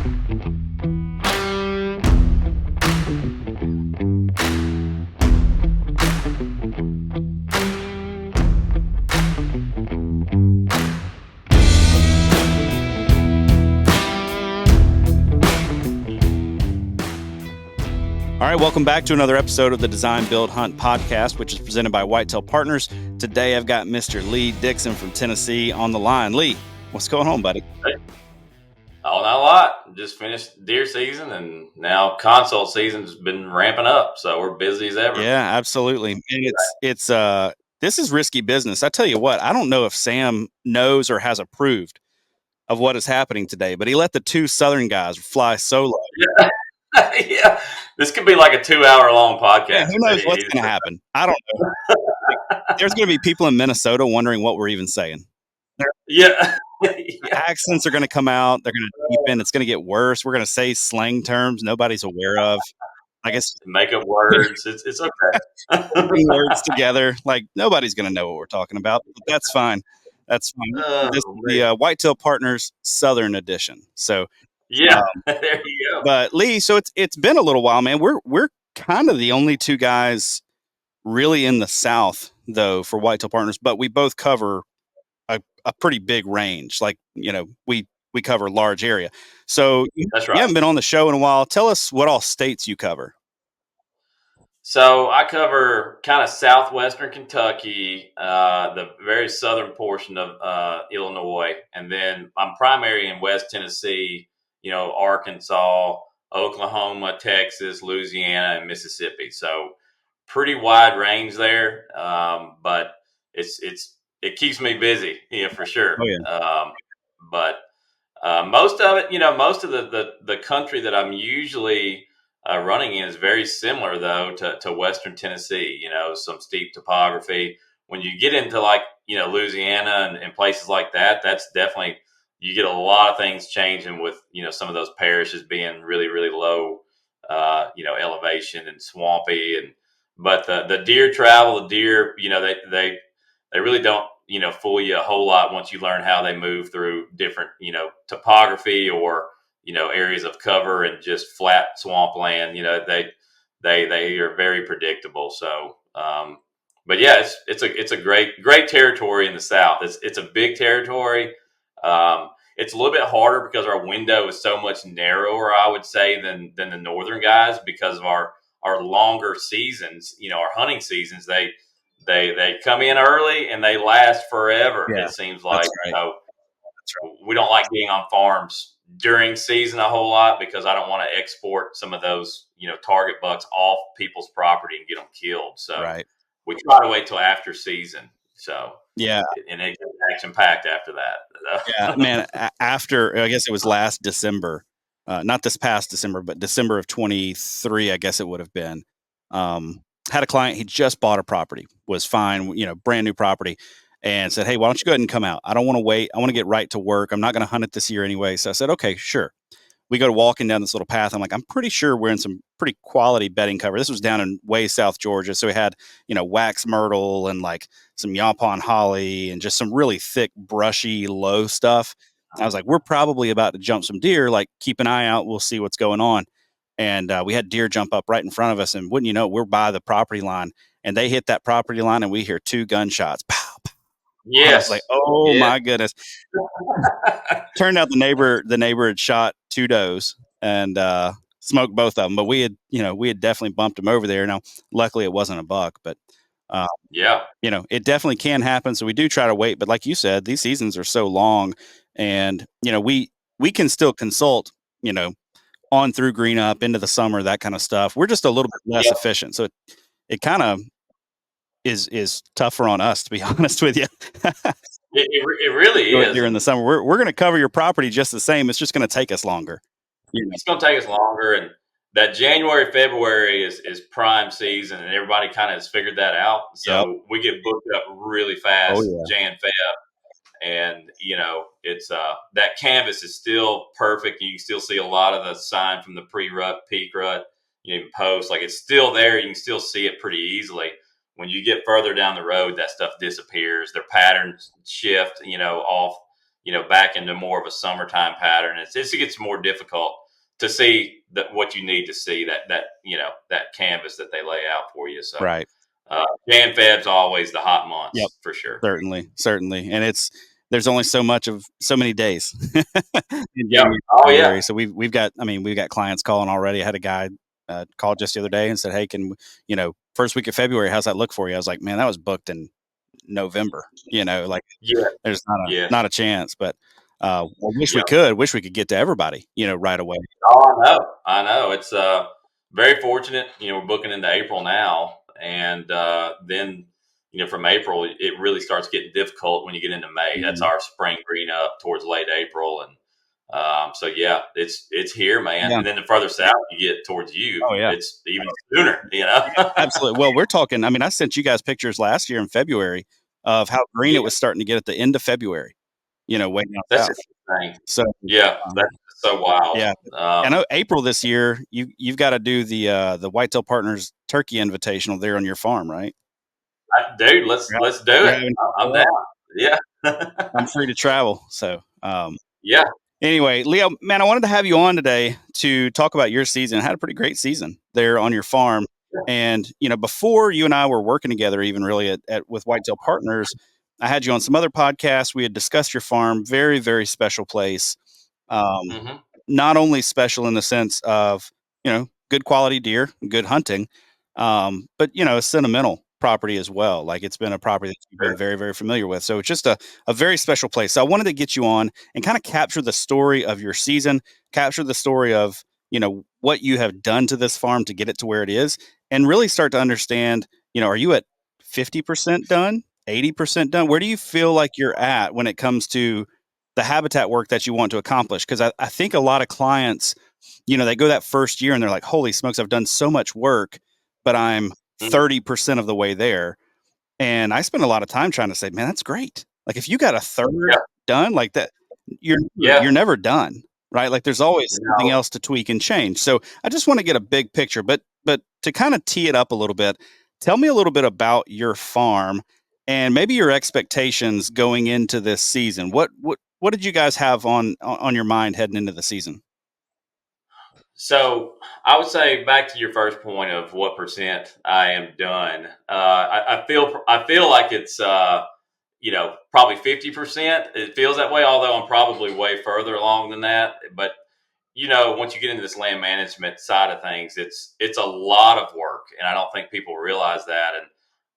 All right, welcome back to another episode of the Design, Build, Hunt podcast, which is presented by Whitetail Partners. Today, I've got Mr. Lee Dixon from Tennessee on the line. Lee, what's going on, buddy? Hey. Oh, not a lot. Just finished deer season, and now consult season's been ramping up, so we're busy as ever. Yeah, absolutely. And this is risky business. I tell you what, I don't know if Sam knows or has approved of what is happening today, but he let the two Southern guys fly solo. Yeah. Yeah, this could be like a 2-hour long podcast. Yeah, who knows what's going to happen? I don't know. There's going to be people in Minnesota wondering what we're even saying. Yeah. Accents are going to come out. They're going to deepen. It's going to get worse. We're going to say slang terms nobody's aware of. I guess make up words. It's okay. Putting words together, like nobody's going to know what we're talking about. But that's fine. That's fine. This is the Whitetail Partners Southern Edition. So yeah, there you go. But Lee, so it's been a little while, man. We're kind of the only two guys really in the South, though, for Whitetail Partners. But we both cover a pretty big range. Like, you know, we cover a large area. So that's right. You haven't been on the show in a while. Tell us what all states you cover. So I cover kind of southwestern Kentucky, the very southern portion of Illinois, and then I'm primary in West Tennessee, you know, Arkansas, Oklahoma, Texas, Louisiana, and Mississippi. So pretty wide range there, but it keeps me busy, yeah, for sure. Oh, yeah. But most of it, you know, most of the country that I'm usually running in is very similar, though, to Western Tennessee. You know, some steep topography. When you get into, like, you know, Louisiana and places like that, that's definitely, you get a lot of things changing with, you know, some of those parishes being really, really low, you know, elevation and swampy. But the deer travel, the deer, you know, they really don't, you know, fool you a whole lot once you learn how they move through different, you know, topography or, you know, areas of cover and just flat swampland. You know, they are very predictable. So, but yeah, it's a great territory in the South. It's a big territory. It's a little bit harder because our window is so much narrower, I would say, than the northern guys, because of our longer seasons. You know, our hunting seasons, they come in early and they last forever. Yeah, it seems like. Right. So we don't like being on farms during season a whole lot, because I don't want to export some of those, you know, target bucks off people's property and get them killed. So we try to wait till after season. So yeah, and it gets action packed after that. Yeah, man. After, I guess it was last December, not this past December, but December of 23, I guess it would have been. Had a client, he just bought a property, was fine, you know, brand new property, and said, "Hey, why don't you go ahead and come out? I don't want to wait. I want to get right to work. I'm not going to hunt it this year anyway." So I said, "Okay, sure." We go to walking down this little path. I'm like, I'm pretty sure we're in some pretty quality bedding cover. This was down in way South Georgia. So we had, you know, wax myrtle and like some yaupon holly and just some really thick, brushy, low stuff. I was like, we're probably about to jump some deer. Like, keep an eye out. We'll see what's going on. And we had deer jump up right in front of us. And wouldn't you know, we're by the property line. And they hit that property line and we hear 2 gunshots. Pow, pow. Yes. I was like, oh, my goodness. Turned out the neighbor had shot 2 does and smoked both of them. But we had definitely bumped them over there. Now, luckily it wasn't a buck, but yeah, you know, it definitely can happen. So we do try to wait. But like you said, these seasons are so long, and, you know, we can still consult, you know, on through green up into the summer, that kind of stuff. We're just a little bit less efficient. So it kind of is tougher on us, to be honest with you. It really is. During the summer, we're going to cover your property just the same. It's just going to take us longer. It's going to take us longer, and that January, February is prime season, and everybody kind of has figured that out. So we get booked up really fast, Jan, Feb, and, you know, it's that canvas is still perfect. You can still see a lot of the sign from the pre-rut, peak rut, you know, post. Like, it's still there. You can still see it pretty easily. When you get further down the road, that stuff disappears. Their patterns shift, you know, off, back into more of a summertime pattern. It gets more difficult to see what you need to see, that canvas that they lay out for you. So Right. Jan Feb's always the hot Yep. months for sure. Certainly. Certainly. And there's only so many days in Yep. January, Oh yeah. February. So we've got clients calling already. I had a guy call just the other day and said, "Hey, first week of February, how's that look for you?" I was like, "Man, that was booked in November." Like Yeah. there's Yeah. not a chance. But Yep. wish we could get to everybody, right away. Oh, I know. I know. It's very fortunate. We're booking into April now, and then from April it really starts getting difficult when you get into May. That's Mhm. our spring green up towards late April, and so yeah, it's here, man. Yeah. And then the further south you get towards you, Oh yeah. it's even sooner. You know. Yeah, absolutely. Well, we're talking. I mean, I sent you guys pictures last year in February of how green it Yeah, was starting to get at the end of February. Way down that's south. interesting. So, Yeah, um, that's so wild. yeah, I know April this year. You've got to do the Whitetail Partners Turkey Invitational there on your farm, right? Dude, let's do You're it. having I'm down. Yeah. I'm free to travel. So, Yeah. anyway, Leo, man, I wanted to have you on today to talk about your season. I had a pretty great season there on your farm. And, before you and I were working together, even really with Whitetail Partners, I had you on some other podcasts. We had discussed your farm, very, very special place. Um, Hmm. Not only special in the sense of, good quality deer, good hunting, but, a sentimental property as well. Like it's been a property that you've been Sure. very, very familiar with. So it's just a very special place. So I wanted to get you on and kind of capture the story of your season, capture the story of, what you have done to this farm to get it to where it is, and really start to understand, are you at 50% done, 80% done? Where do you feel like you're at when it comes to the habitat work that you want to accomplish? Because I think a lot of clients, they go that first year and they're like, holy smokes, I've done so much work, but I'm Mhm. 30% of the way there. And I spend a lot of time trying to say, man, that's great. Like if you got a third Yeah. done like that, you're Yeah. never done, right? Like there's always something No. else to tweak and change. So I just want to get a big picture, but to kind of tee it up a little bit, tell me a little bit about your farm and maybe your expectations going into this season. What did you guys have on your mind heading into the season? So I would say back to your first point of what percent I am done. I feel like it's probably 50%. It feels that way, although I'm probably way further along than that. But once you get into this land management side of things, it's a lot of work, and I don't think people realize that. And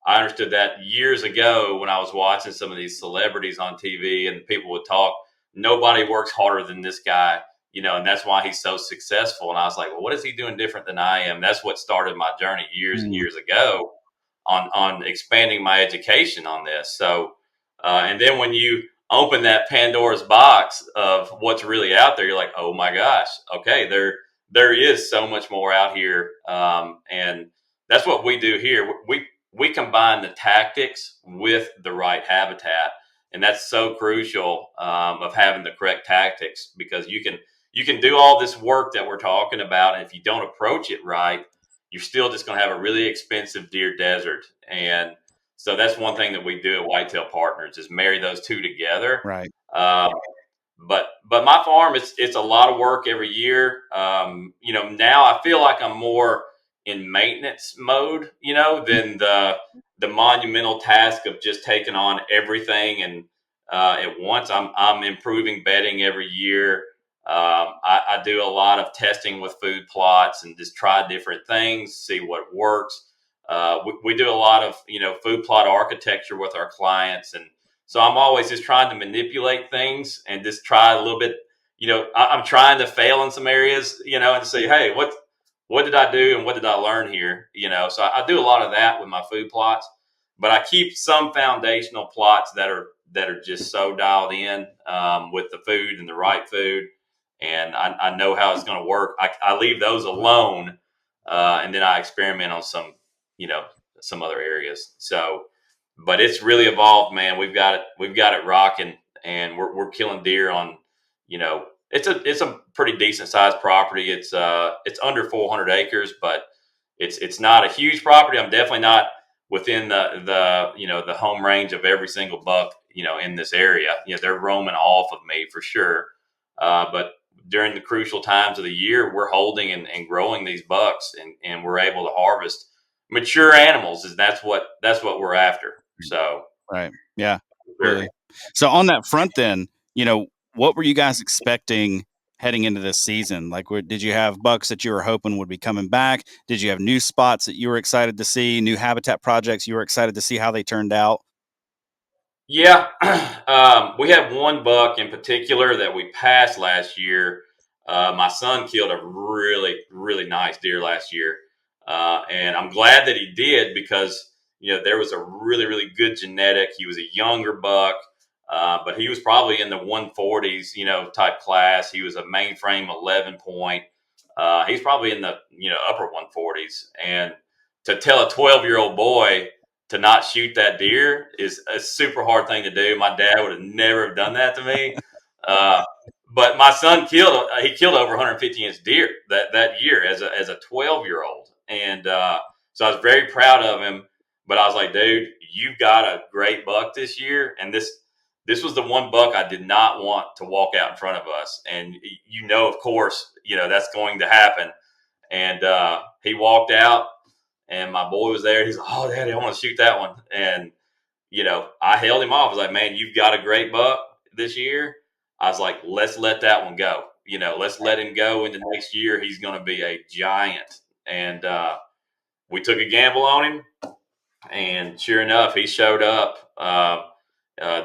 I understood that years ago when I was watching some of these celebrities on TV, and people would talk. Nobody works harder than this guy, and that's why he's so successful. And I was like, well, what is he doing different than I am? That's what started my journey years and Mm, years ago on expanding my education on this. So, and then when you open that Pandora's box of what's really out there, you're like, oh my gosh, okay, there is so much more out here, and that's what we do here. We combine the tactics with the right habitat, and that's so crucial of having the correct tactics because you can do all this work that we're talking about, and if you don't approach it right, you're still just going to have a really expensive deer desert. And so that's one thing that we do at Whitetail Partners is marry those two together. right. Um, but my farm, it's a lot of work every year. Now I feel like I'm more in maintenance mode, than the monumental task of just taking on everything and at once. I'm improving bedding every year. I do a lot of testing with food plots and just try different things, see what works. We do a lot of food plot architecture with our clients, and so I'm always just trying to manipulate things and just try a little bit. I'm trying to fail in some areas, and say, hey, what did I do and what did I learn here? So I do a lot of that with my food plots, but I keep some foundational plots that are just so dialed in with the food and the right food, and I know how it's going to work. I leave those alone, and then I experiment on you know, some other areas. So but it's really evolved, man. We've got it rocking, and we're killing deer on, it's a pretty decent sized property. It's under 400 acres, but it's not a huge property. I'm definitely not within the home range of every single buck in this area. They're roaming off of me for sure. But during the crucial times of the year, we're holding and growing these bucks, and we're able to harvest mature animals, and that's what we're after. So Right. Yeah, sure. absolutely. So on that front then, what were you guys expecting heading into this season? Like, did you have bucks that you were hoping would be coming back? Did you have new spots that you were excited to see, new habitat projects you were excited to see how they turned out? Yeah, we had one buck in particular that we passed last year. My son killed a really, really nice deer last year, and I'm glad that he did because there was a really, really good genetic. He was a younger buck, but he was probably in the 140s, type class. He was a mainframe 11 point. He's probably in the upper 140s, and to tell a 12-year-old boy to not shoot that deer is a super hard thing to do. My dad would have never have done that to me. Uh, but my son killed over 150-inch deer that year as a 12-year-old, and so I was very proud of him. But I was like, dude, you've got a great buck this year, and this was the one buck I did not want to walk out in front of us, and of course, that's going to happen. And he walked out, and my boy was there. He's like, "Oh, Daddy, I want to shoot that one." And I held him off. I was like, "Man, you've got a great buck this year." I was like, "Let's let that one go. Let's let him go into next year. He's going to be a giant." And we took a gamble on him, and sure enough, he showed up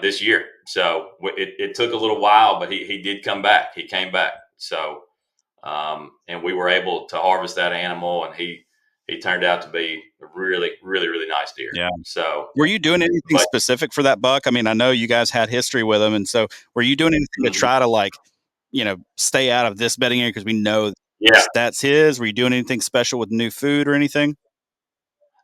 this year. So it took a little while, but he did come back. He came back. So and we were able to harvest that animal, and he turned out to be a really, really, really nice deer. Yeah. So, Were you doing anything but specific for that buck? I mean, I know you guys had history with him, and so were you doing anything to mhm. try to stay out of this bedding area because we know Yeah, that's his? Were you doing anything special with new food or anything?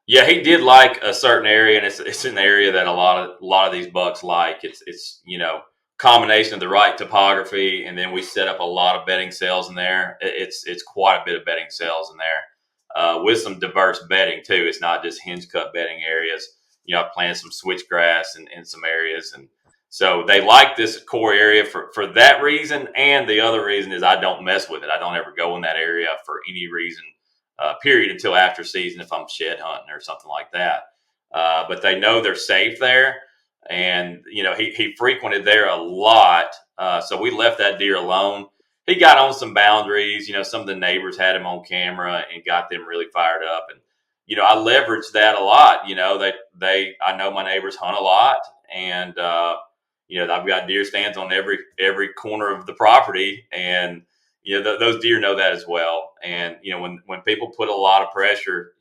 yeah, he did like a certain area, and it's an area that a lot of these bucks like. It's combination of the right topography, and then we set up a lot of bedding cells in there. It's quite a bit of bedding cells in there, with some diverse bedding too. It's not just hinge cut bedding areas. I planted some switchgrass in some areas, and so they like this core area for that reason. And the other reason is I don't mess with it. I don't ever go in that area for any reason, period, until after season if I'm shed hunting or something like that. But they know they're safe there, and he frequented there a lot. So we left that deer alone. He got on some boundaries. Some of the neighbors had him on camera and got them really fired up. And I leveraged that a lot. I know my neighbors hunt a lot, and I've got deer stands on every corner of the property, and those deer know that as well. And when people put a lot of pressure,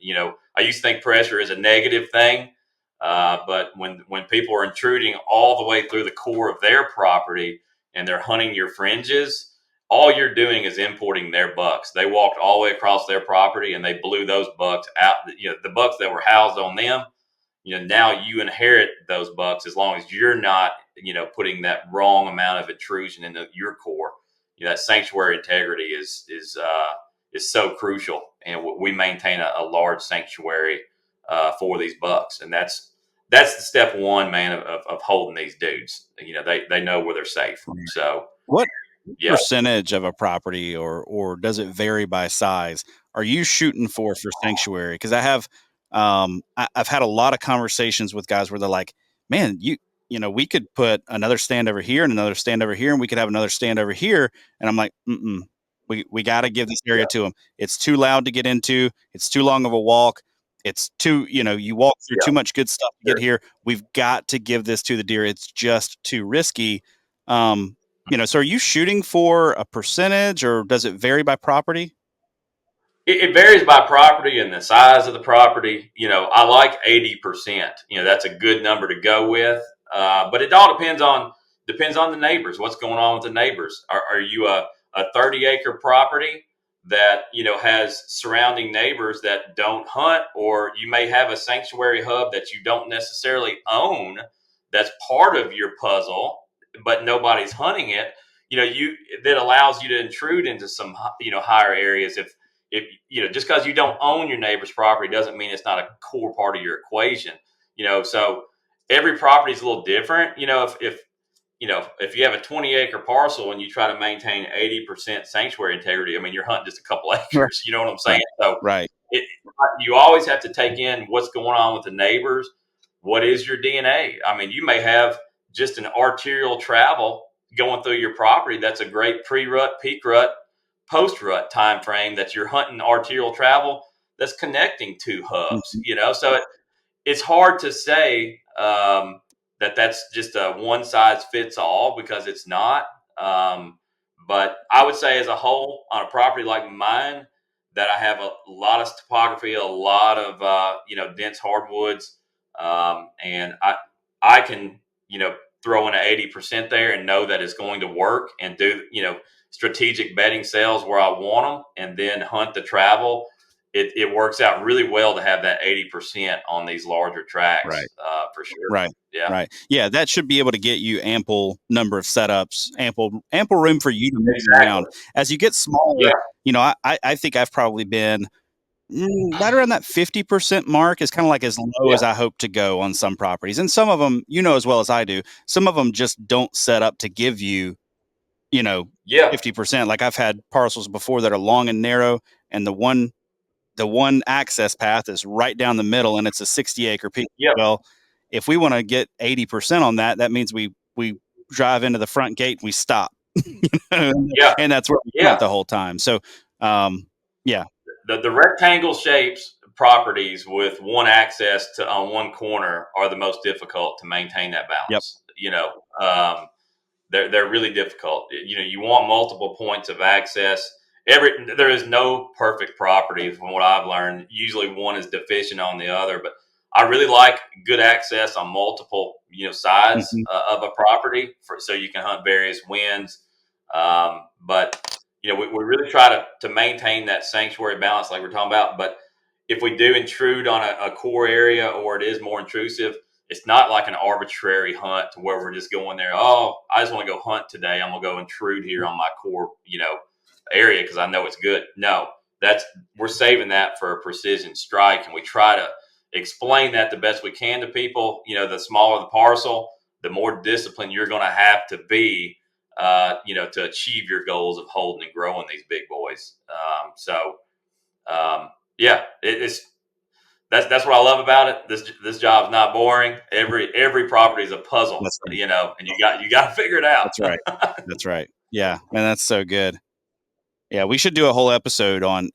I used to think pressure is a negative thing, but when people are intruding all the way through the core of their property and they're hunting your fringes, all you're doing is importing their bucks. They walked all the way across their property and they blew those bucks out. The bucks that were housed on them, now you inherit those bucks as long as you're not, putting that wrong amount of intrusion into your core. That sanctuary integrity is so crucial, and we maintain a large sanctuary for these bucks, and that's the step one, man, of holding these dudes. They know where they're safe. So What yeah, percentage of a property, or does it vary by size, are you shooting for sanctuary? Because I've had a lot of conversations with guys where they're like, man, we could put another stand over here and another stand over here, and we could have another stand over here. And I'm like, we got to give this area yeah, to them. It's too loud to get into. It's too long of a walk. It's too, you walk through yeah. too much good stuff to get Sure. here. We've got to give this to the deer. It's just too risky. So are you shooting for a percentage, or does it vary by property? It varies by property and the size of the property. I like 80%. That's a good number to go with. But it all depends on the neighbors. What's going on with the neighbors? Are you a 30-acre property that has surrounding neighbors that don't hunt, or you may have a sanctuary hub that you don't necessarily own, that's part of your puzzle, but nobody's hunting it. You that allows you to intrude into some higher areas. if just because you don't own your neighbor's property doesn't mean it's not a core part of your equation. So every property is a little different. If you have a 20-acre parcel and you try to maintain 80% sanctuary integrity, I mean, you're hunting just a couple Right. acres. You know what I'm saying? Right. So Right. it, you always have to take in what's going on with the neighbors. What is your DNA? I mean, you may have just an arterial travel going through your property. That's a great pre-rut, peak rut, post-rut time frame that you're hunting arterial travel that's connecting two hubs. Mhm. So it's hard to say that that's just a one size fits all, because it's not. But I would say, as a whole, on a property like mine, that I have a lot of topography, a lot of dense hardwoods, and I can throw in an 80% there and know that it's going to work, and do strategic bedding cells where I want them, and then hunt the travel. It works out really well to have that 80% on these larger Right. tracks, for sure. Right. Yeah, Right. Yeah, that should be able to get you ample number of setups, ample room for you to move around. exactly. As you get smaller, Yeah, I think I've probably been right around that 50% mark is kind of like as low yeah, as I hope to go on some properties. And some of them, as well as I do, some of them just don't set up to give you, you know, yeah, 50%. Like I've had parcels before that are long and narrow, and the one access path is right down the middle, and it's a 60-acre piece. yeah, Well, if we want to get 80% on that, that means we drive into the front gate and we stop. yeah, And that's where we hunt yeah. the whole time. So yeah. The rectangle shapes properties with one access to on one corner are the most difficult to maintain that Yep. balance. They're really difficult. You want multiple points of access. There is no perfect property, from what I've learned. Usually one is deficient on the other, but I really like good access on multiple sides Mhm. of a property, so you can hunt various winds. But we really try to maintain that sanctuary balance, like we're talking about. But if we do intrude on a core area, or it is more intrusive, it's not like an arbitrary hunt to where we're just going there. Oh, I just want to go hunt today. I'm gonna go intrude here on my core, area, because I know it's good. No, that's we're saving that for a precision strike, and we try to explain that the best we can to people. The smaller the parcel, the more disciplined you're going to have to be, to achieve your goals of holding and growing these big boys. Yeah, it's that's what I love about it. This job's not boring. Every property is a puzzle, That's right. and you got to figure it out. That's right. That's right. Yeah, man, that's so good. Yeah, we should do a whole episode on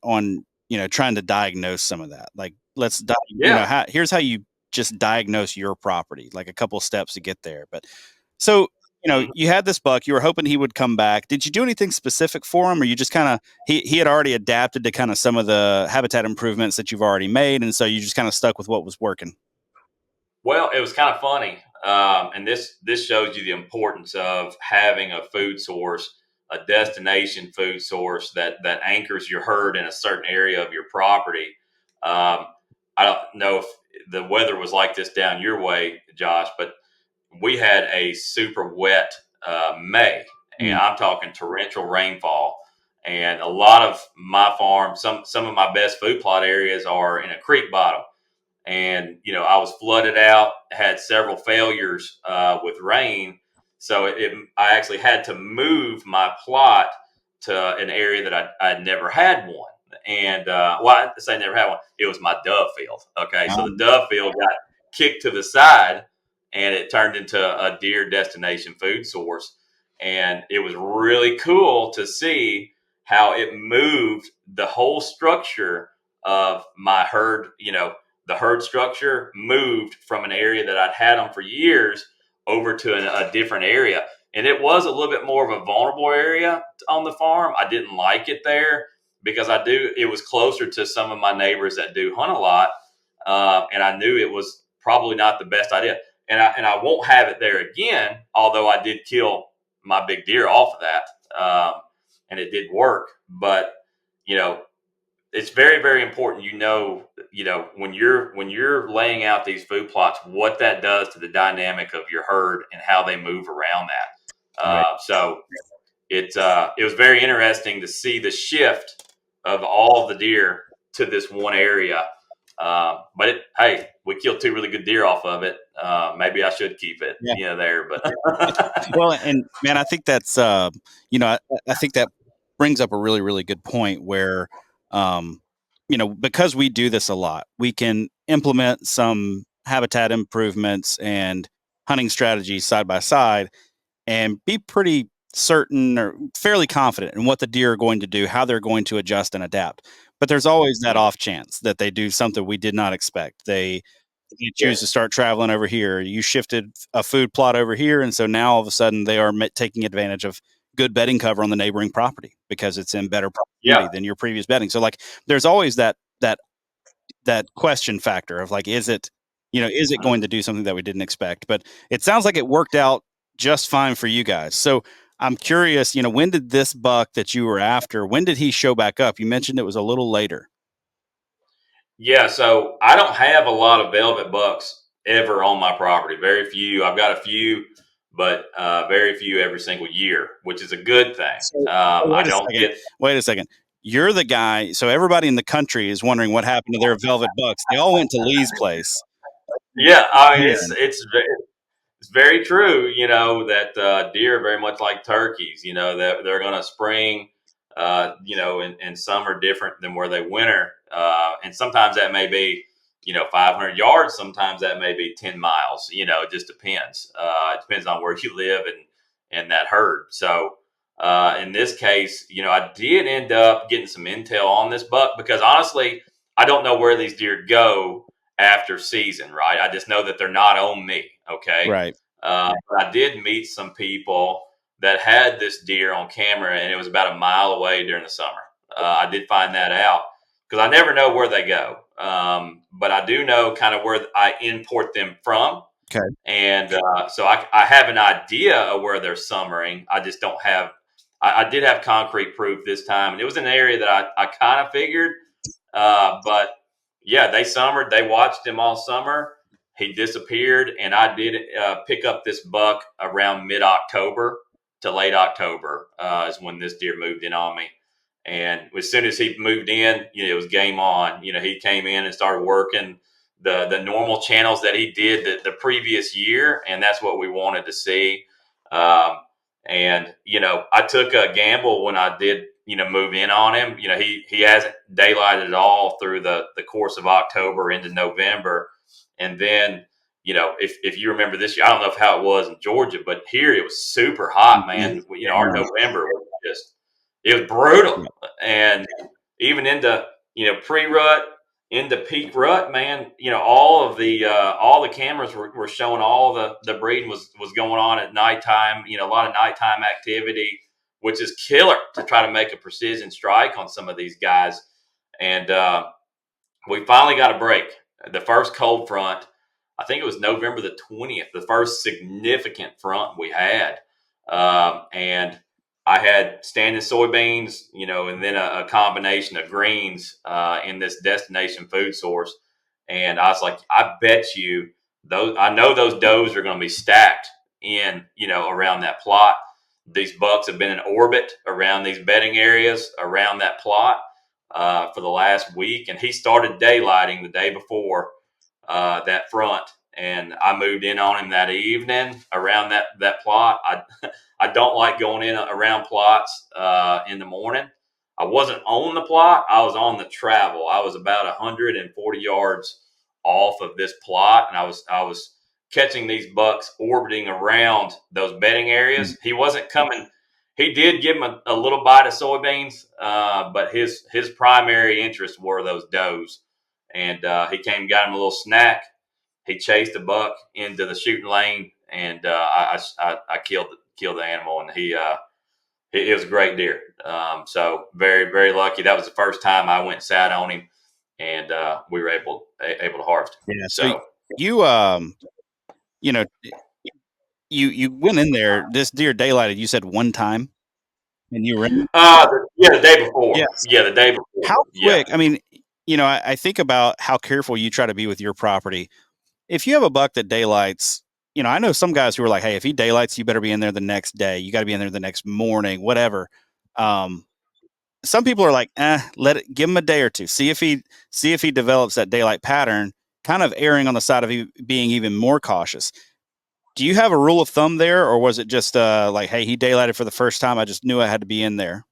trying to diagnose some of that. Like, let's Yeah. here's how you just diagnose your property, like a couple steps to get there. But so, Mhm. you had this buck, you were hoping he would come back. Did you do anything specific for him, or you just kind of he had already adapted to kind of some of the habitat improvements that you've already made, and so you just kind of stuck with what was working? Well, it was kind of funny, and this shows you the importance of having a food source, a destination food source that anchors your herd in a certain area of your property. Um, I don't know if the weather was like this down your way, Josh, but we had a super wet May, and Mm. I'm talking torrential rainfall. And a lot of my farm, some of my best food plot areas are in a creek bottom, and I was flooded out, had several failures with rain, so I actually had to move my plot to an area that I'd never had one. And I say never had one, it was my dove field. Okay, so the Um, dove field got kicked to the side, and it turned into a deer destination food source. And it was really cool to see how it moved the whole structure of my herd. The herd structure moved from an area that I'd had them for years over to a different area. And it was a little bit more of a vulnerable area on the farm. I didn't like it there, because it was closer to some of my neighbors that do hunt a lot. And I knew it was probably not the best idea. And I won't have it there again, although I did kill my big deer off of that. And it did work. But, you know, it's very, very important. When you're laying out these food plots, what that does to the dynamic of your herd and how they move around that. right. So it was very interesting to see the shift of all of the deer to this one area. Hey, we killed two really good deer off of it. Maybe I should keep it, Yeah. there. But Well, and man, I think that's I think that brings up a really, really good point where um, because we do this a lot, we can implement some habitat improvements and hunting strategies side by side and be pretty certain or fairly confident in what the deer are going to do, how they're going to adjust and adapt. But there's always that off chance that they do something we did not expect. They choose to yes, start traveling over here. You shifted a food plot over here, and so now all of a sudden they are taking advantage of good bedding cover on the neighboring property because it's in better yeah, proximity than your previous bedding. So like, there's always that question factor of like, is it going mhm. to do something that we didn't expect? But it sounds like it worked out just fine for you guys. So I'm curious, when did this buck that you were after, when did he show back up? You mentioned it was a little later. Yeah. So I don't have a lot of velvet bucks ever on my property. Very few. I've got a few, but very few every single year, which is a good thing. So I wait a don't second. get. Wait a second. You're the guy. So everybody in the country is wondering what happened to their velvet bucks. They all went to Lee's place. Yeah, I mean Man, it's very true, that deer are very much like turkeys. That they're going to spring, and some are different than where they winter. And sometimes that may be, 500 yards. Sometimes that may be 10 miles. It just depends. It depends on where you live and that herd. So in this case, I did end up getting some intel on this buck because honestly, I don't know where these deer go after season, right? I just know that they're not on me. Okay. right. But I did meet some people that had this deer on camera, and it was about a mile away during the summer. I did find that out because I never know where they go. But I do know kind of where I import them from. Okay. And so I have an idea of where they're summering. I just don't have, I did have concrete proof this time. And it was an area that I kind of figured, but yeah, they summered. They watched him all summer. He disappeared, and I did pick up this buck around mid October to late October is when this deer moved in on me. And as soon as he moved in, it was game on. He came in and started working the normal channels that he did the previous year, and that's what we wanted to see. Um, and I took a gamble when I did move in on him. He hasn't daylighted at all through the course of October into November, and then if you remember this year, I don't know how it was in Georgia, but here it was super hot, Mhm. man. Our November was just it was brutal, Yeah. and even into pre-rut into peak rut, man. All the cameras were showing all the breeding was going on at nighttime. A lot of nighttime activity, which is killer to try to make a precision strike on some of these guys. And we finally got a break. The first cold front, I think it was November the 20th, the first significant front we had. And I had standing soybeans, and then a combination of greens in this destination food source. And I was like, I bet you I know those does are going to be stacked in, around that plot. These bucks have been in orbit around these bedding areas around that plot for the last week, and he started daylighting the day before that front, and I moved in on him that evening around that plot. I don't like going in around plots in the morning. I wasn't on the plot; I was on the travel. I was about 140 yards off of this plot, and I was catching these bucks orbiting around those bedding areas. He wasn't coming. He did give him a little bite of soybeans, but his primary interest were those does. And he came and got him a little snack. He chased a buck into the shooting lane, and I killed the animal, and it was a great deer. So very very lucky. That was the first time I went and sat on him, and we were able to harvest him. Yeah. So So you you know you went in there. This deer daylighted. You said one time, and you were in. yeah, the day before. Yes. Yeah, the day How before. Yeah. quick? I mean, I think about how careful you try to be with your property. If you have a buck that daylights, I know some guys who are like, hey, if he daylights, you better be in there the next day. You got to be in there the next morning, whatever. Um, some people are like, let it, give him a day or two, see if he develops that daylight pattern, kind of erring on the side of being even more cautious. Do you have a rule of thumb there, or was it just like, hey, he daylighted for the first time, I just knew I had to be in there?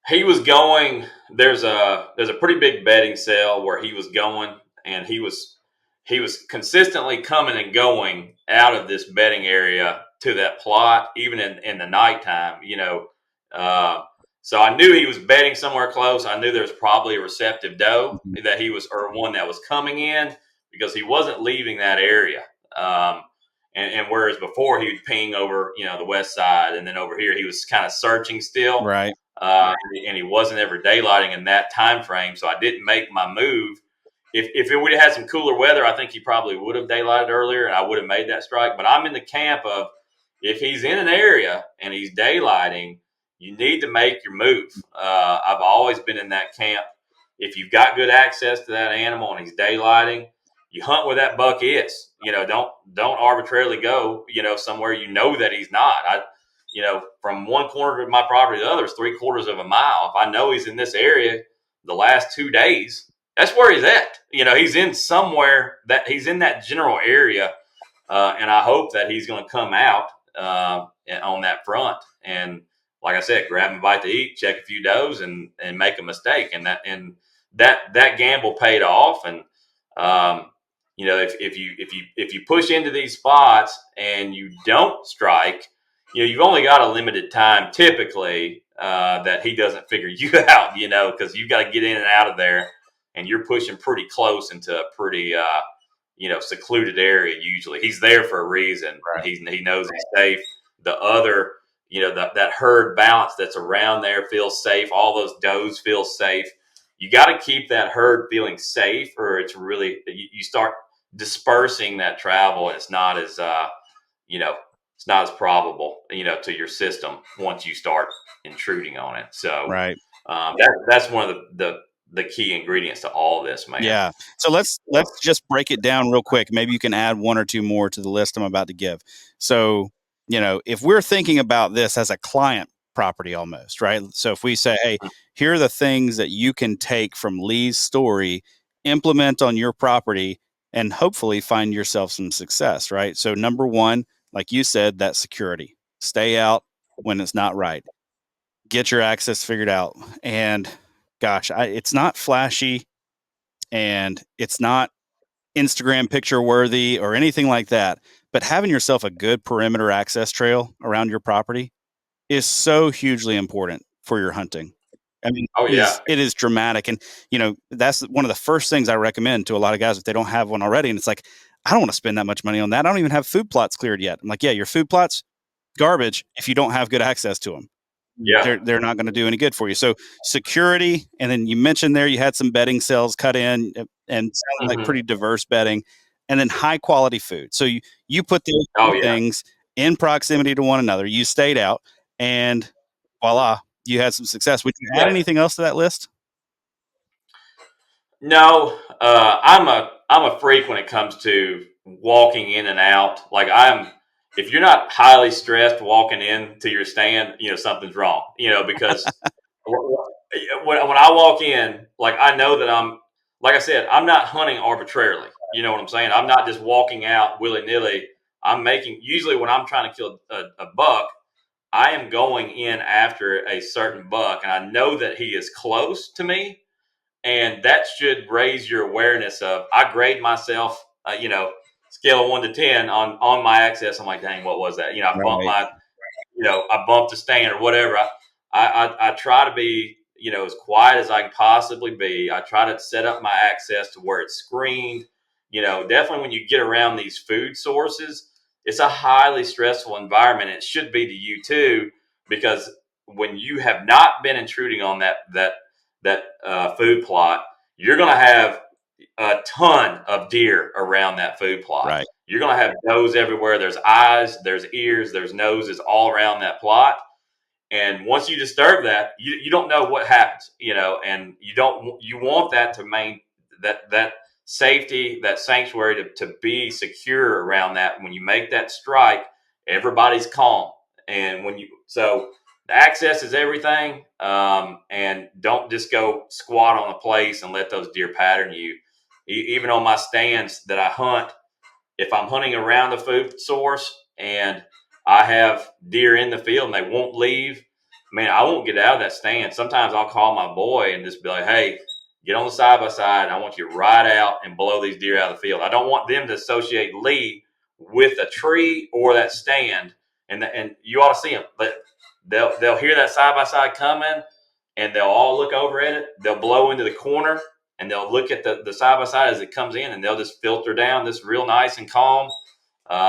He was going. There's a pretty big bedding cell where he was going, and he was consistently coming and going out of this bedding area to that plot, even in the nighttime. Uh, so I knew he was bedding somewhere close. I knew there was probably a receptive doe Mhm. that he was, or one that was coming in, because he wasn't leaving that area. Um, and whereas before he would ping over, the west side, and then over here he was kind of searching still, Right. and he wasn't ever daylighting in that time frame. So I didn't make my move. If it would have had some cooler weather, I think he probably would have daylighted earlier, and I would have made that strike. But I'm in the camp of, if he's in an area and he's daylighting, you need to make your move. I've always been in that camp. If you've got good access to that animal and he's daylighting, you hunt where that buck is. Don't arbitrarily go, somewhere that he's not. From one corner of my property to the other is 3/4 of a mile. If I know he's in this area the last 2 days, that's where he's at. He's in somewhere, that he's in that general area, and I hope that he's going to come out on that front. And like I said, grab a bite to eat, check a few does, and make a mistake. And that gamble paid off. And if you push into these spots and you don't strike, you've only got a limited time typically, that he doesn't figure you out. Because you've got to get in and out of there, and you're pushing pretty close into a pretty secluded area. Usually he's there for a reason. Right. He knows he's safe. The other, that herd balance that's around there feels safe. All those does feel safe. You got to keep that herd feeling safe, or it's really, you start dispersing that travel, and it's not as you know it's not as probable, to your system once you start intruding on it. So Right. that's one of the key ingredients to all this, man. Yeah. So let's just break it down real quick. Maybe you can add one or two more to the list I'm about to give. So, if we're thinking about this as a client property almost, right? So if we say, hey, here are the things that you can take from Lee's story, implement on your property, and hopefully find yourself some success, right? So number one, like you said, that security. Stay out when it's not right. Get your access figured out. And gosh, it's not flashy and it's not Instagram picture worthy or anything like that. But having yourself a good perimeter access trail around your property is so hugely important for your hunting. I mean, Oh yeah. it is dramatic. And, that's one of the first things I recommend to a lot of guys if they don't have one already. And it's like, I don't want to spend that much money on that. I don't even have food plots cleared yet. I'm like, yeah, your food plots, garbage if you don't have good access to them. Yeah. They're not going to do any good for you. So security, and then you mentioned there you had some bedding cells cut in, and sounded like Hmm. pretty diverse bedding, and then high quality food. So you put those Oh two yeah. things in proximity to one another. You stayed out, and voila, you had some success. Would you add Yeah. anything else to that list? No, I'm a freak when it comes to walking in and out. Like, if you're not highly stressed walking in to your stand, something's wrong. Because when I walk in, like, I know that like I said, I'm not hunting arbitrarily. You know what I'm saying? I'm not just walking out willy nilly. Usually when I'm trying to kill a buck, I am going in after a certain buck, and I know that he is close to me, and that should raise your awareness of, I grade myself, scale of 1 to 10 on my access. I'm like, dang, what was that? Right, I bumped the stand or whatever. I try to be, as quiet as I can possibly be. I try to set up my access to where it's screened. Definitely when you get around these food sources, it's a highly stressful environment. It should be to you too, because when you have not been intruding on that food plot, you're going to have a ton of deer around that food plot. right, You're going to have nose everywhere. There's eyes, there's ears, there's noses all around that plot. And once you disturb that, you don't know what happens, and you want that to main that safety, that sanctuary to be secure around that. When you make that strike, everybody's calm. And access is everything. And don't just go squat on a place and let those deer pattern you. Even on my stands that I hunt, if I'm hunting around the food source and I have deer in the field and they won't leave, man, I won't get out of that stand. Sometimes I'll call my boy and just be like, hey, get on the side by side. I want you to ride out and blow these deer out of the field. I don't want them to associate Lee with a tree or that stand. And you ought to see them, but they'll hear that side by side coming, and they'll all look over at it. They'll blow into the corner, and they'll look at the side by side as it comes in, and they'll just filter down this real nice and calm.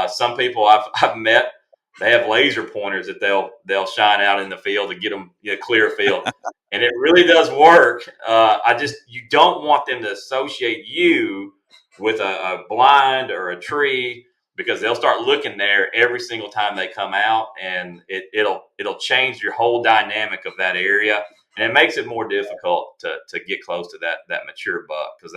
Some people I've met, they have laser pointers that they'll shine out in the field to get them, clear field, and it really does work. You don't want them to associate you with a blind or a tree, because they'll start looking there every single time they come out, and it'll change your whole dynamic of that area, and it makes it more difficult to get close to that mature buck, because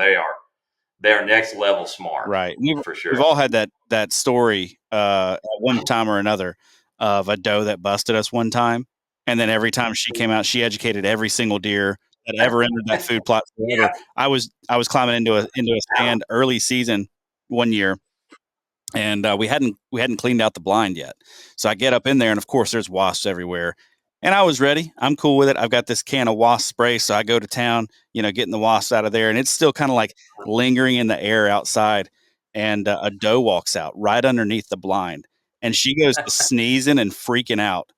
they're next level smart Right. for We've sure. all had that story at one time or another of a doe that busted us one time, and then every time she came out, she educated every single deer that ever entered that food plot forever. Yeah, I was climbing into a stand early season one year, and we hadn't cleaned out the blind yet. So I get up in there, and of course there's wasps everywhere. And I was ready. I'm cool with it. I've got this can of wasp spray, so I go to town, getting the wasps out of there, and it's still kind of like lingering in the air outside. And a doe walks out right underneath the blind, and she goes to sneezing and freaking out.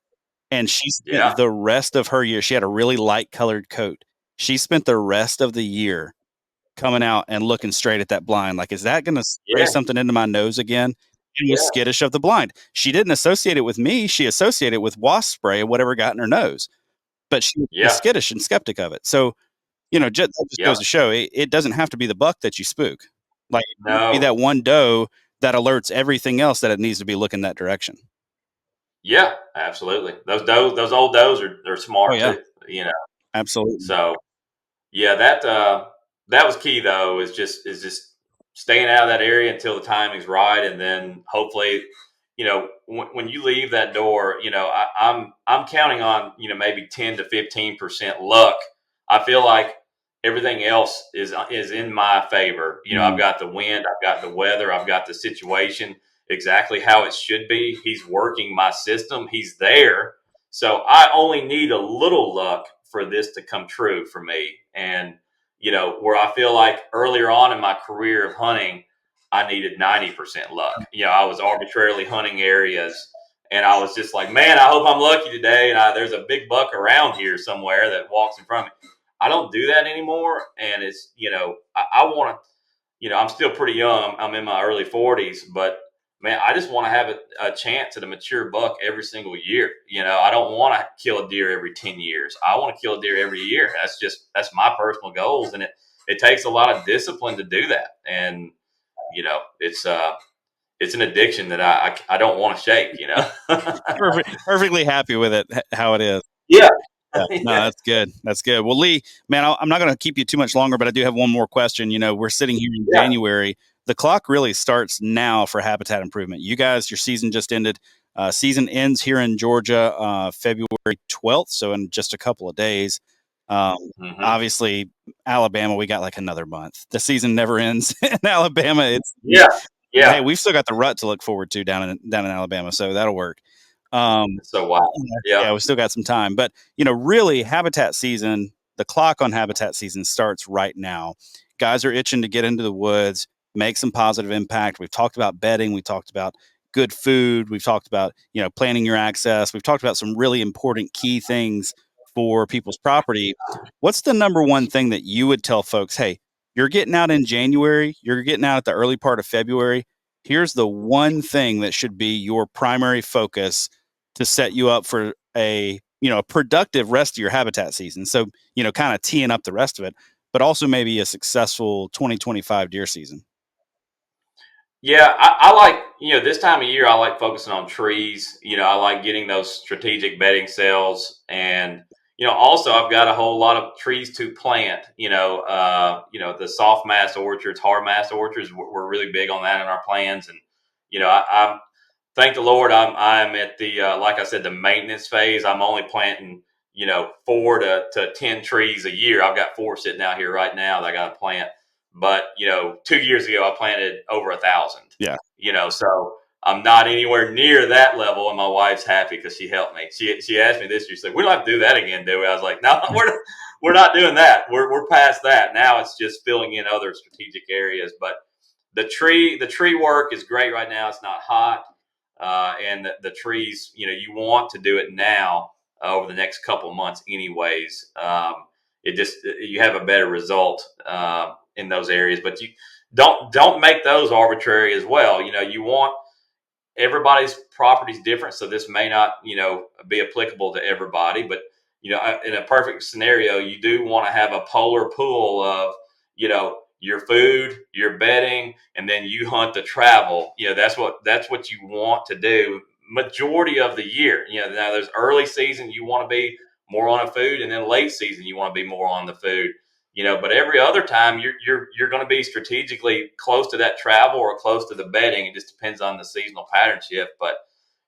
And she spent yeah, the rest of her year. She had a really light colored coat. She spent the rest of the year coming out and looking straight at that blind like, "Is that gonna spray yeah, something into my nose again?" And was yeah, skittish of the blind. She didn't associate it with me, she associated it with wasp spray or whatever got in her nose, but she was yeah, skittish and skeptic of it. So, that just goes yeah. to show it doesn't have to be the buck that you spook. Like, it might be No, that one doe that alerts everything else that it needs to be looking that direction. yeah, absolutely. Those old does are Oh, smart yeah. too. You know, Absolutely. so yeah, that was key though. Is just staying out of that area until the timing's right, and then hopefully, when you leave that door, I'm counting on maybe 10 to 15% luck. I feel like everything else is in my favor. I've Mm. got the wind, I've got the weather, I've got the situation exactly how it should be. He's working my system. He's there. So I only need a little luck for this to come true for me. And, where I feel like earlier on in my career of hunting, I needed 90% luck. I was arbitrarily hunting areas, and I was just like, man, I hope I'm lucky today. And there's a big buck around here somewhere that walks in front of me. I don't do that anymore. And it's, I want to, I'm still pretty young. I'm in my early 40s, but man, I just want to have a chance at a mature buck every single year. I don't want to kill a deer every 10 years. I want to kill a deer every year. That's my personal goals. And it takes a lot of discipline to do that. And, it's an addiction that I don't want to shake. Perfectly happy with it how it is. Yeah. Yeah, no, Yeah. that's good. That's good. Well, Lee, man, I'm not going to keep you too much longer, but I do have one more question. We're sitting here in Yeah. January. The clock really starts now for habitat improvement. You guys, your season just ended. Season ends here in Georgia February 12th, so in just a couple of days. Um, Hmm. Obviously, Alabama, we got like another month. The season never ends in Alabama. Yeah. Hey, Yeah. we've still got the rut to look forward to down in Alabama, so that'll work. Um, It's so wild. yeah, Yeah. yeah, we still got some time, but really, habitat season. The clock on habitat season starts right now. Guys are itching to get into the woods, make some positive impact. We've talked about bedding. We talked about good food. We've talked about planning your access. We've talked about some really important key things for people's property. What's the number one thing that you would tell folks? Hey, you're getting out in January. You're getting out at the early part of February. Here's the one thing that should be your primary focus to set you up for a productive rest of your habitat season. So kind of teeing up the rest of it, but also maybe a successful 2025 deer season. Yeah, I like, this time of year, I like focusing on trees. I like getting those strategic bedding cells. And, also I've got a whole lot of trees to plant, the soft mass orchards, hard mass orchards. We're really big on that in our plans. And, I'm thank the Lord, I'm at the like I said, the maintenance phase. I'm only planting 4 to 10 trees a year. I've got 4 sitting out here right now that I got to plant. But 2 years ago I planted over 1,000. Yeah. So I'm not anywhere near that level, and my wife's happy because she helped me. She asked me this year. She said, "We don't have to do that again, do we?" I was like, "No, we're not doing that. We're past that. Now it's just filling in other strategic areas." But the tree work is great right now. It's not hot, and the trees. You want to do it now over the next couple months, anyways. It just you have a better result in those areas, but you don't make those arbitrary as well. You want everybody's property is different, so this may not be applicable to everybody. But in a perfect scenario, you do want to have a polar pool of your food, your bedding, and then you hunt the travel. That's what you want to do majority of the year. Now there's early season you want to be more on the food, and then late season you want to be more on the food. But every other time you're going to be strategically close to that travel or close to the bedding. It just depends on the seasonal pattern shift. But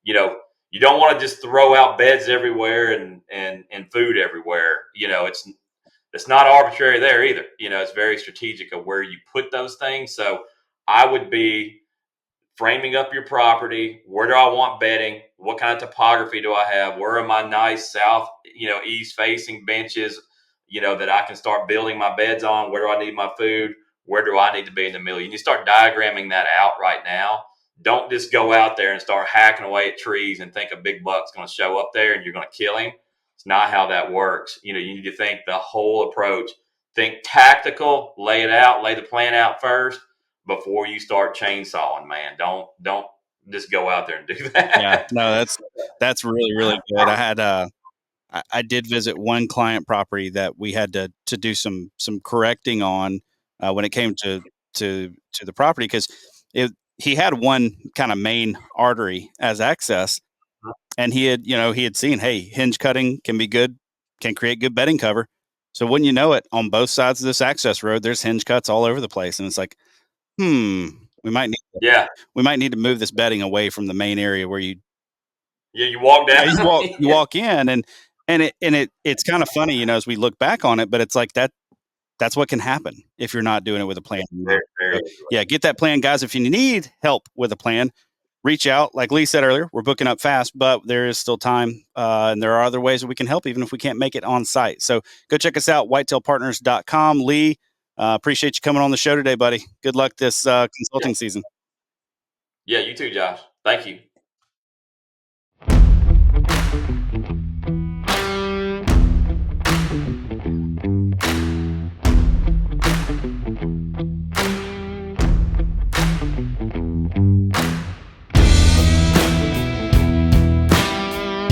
you know, you don't want to just throw out beds everywhere and food everywhere. It's not arbitrary there either. It's very strategic of where you put those things. So I would be framing up your property. Where do I want bedding? What kind of topography do I have? Where are my nice south, east facing benches, that I can start building my beds on? Where do I need my food? Where do I need to be in the middle? You start diagramming that out right now. Don't just go out there and start hacking away at trees and think a big buck's going to show up there and you're going to kill him. It's not how that works. You need to think the whole approach. Think tactical, lay it out, lay the plan out first before you start chainsawing, man. Don't just go out there and do Yeah. that. No, that's really, really good. I did visit one client property that we had to do some correcting on when it came to the property, because he had one kind of main artery as access, and he had seen, hey, hinge cutting can be good, can create good bedding cover. So wouldn't you know it, on both sides of this access road, there's hinge cuts all over the place, and it's like, hmm, we might need Yeah, we might need to move this bedding away from the main area where yeah. You walk yeah, down. you Yeah, walk in, and it's kind of funny, as we look back on it, but it's like that's what can happen if you're not doing it with a plan. very, So, very. yeah, get that plan, guys. If you need help with a plan, reach out. Like Lee said earlier, we're booking up fast, but there is still time, and there are other ways that we can help, even if we can't make it on site. So go check us out, whitetailpartners.com. Lee, appreciate you coming on the show today, buddy. Good luck this Yeah, consulting season. yeah. You too, Josh. Thank you.